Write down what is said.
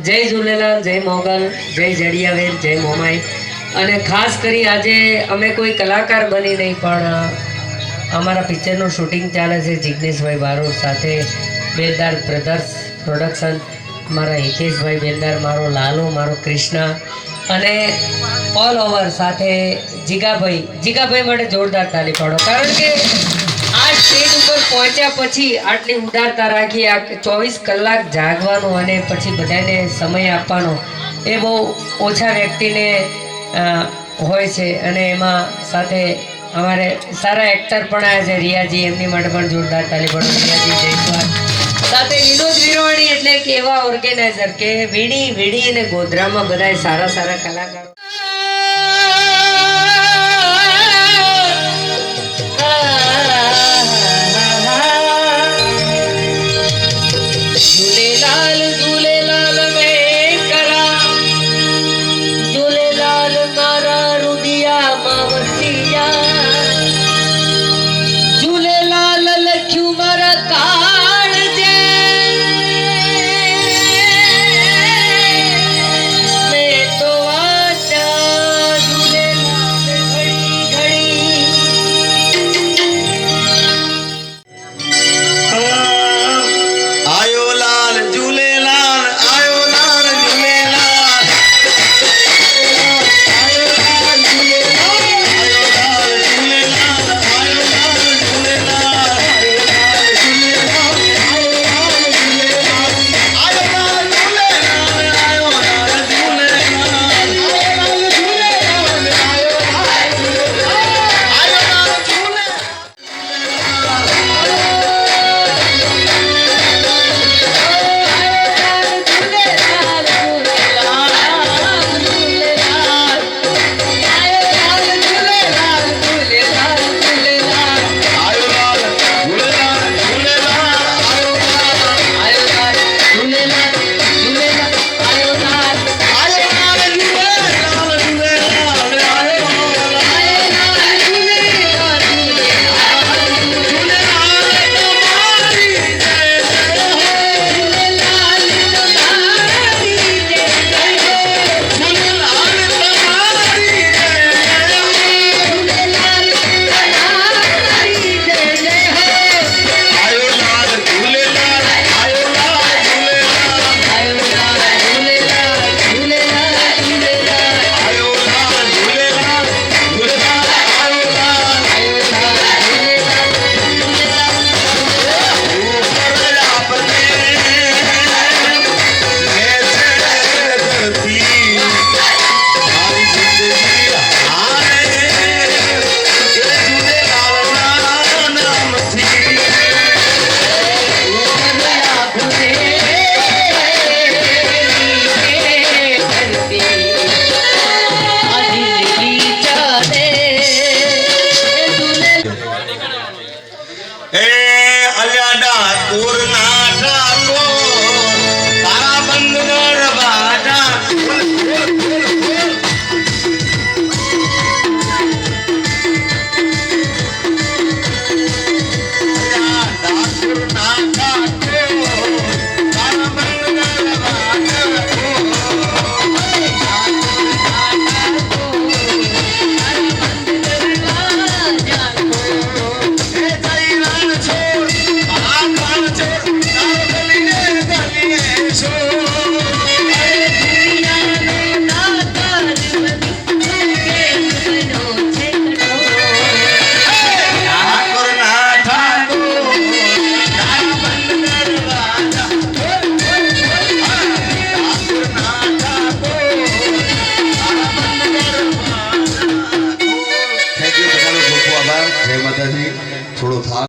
જય ઝૂલેલાલ, જય મોગલ, જય જડિયાવેર, જય મોમાઈ. અને ખાસ કરી આજે અમે કોઈ કલાકાર બની નહીં, પણ અમારા પિક્ચરનું શૂટિંગ ચાલે છે જિગ્નેશભાઈ બારોટ સાથે, બેલદાર બ્રધર્સ પ્રોડક્શન, મારા હિતેશભાઈ બેલદાર, મારો લાલો, મારો કૃષ્ણા અને ઓલ ઓવર સાથે જીગાભાઈ માટે જોરદાર તાલી પાડો. કારણ કે આ સ્ટેજ ઉપર પહોંચ્યા પછી આટલી ઉદારતા રાખી, આ 24 કલાક જાગવાનું અને પછી બધાને સમય આપવાનો એ બહુ ઓછા વ્યક્તિને હોય છે. અને એમાં સાથે અમારે સારા એક્ટર પણ આવ્યા છે, રિયાજી, એમની માટે પણ જોરદાર તાલી પાડો. રિયાજી જયસ્વાલ સાથે વિનોદ વિરવાણી, એટલે કે એવા ઓર્ગેનાઇઝર કે વીડી અને ગોધરામાં બધા સારા સારા કલાકારો. Hey!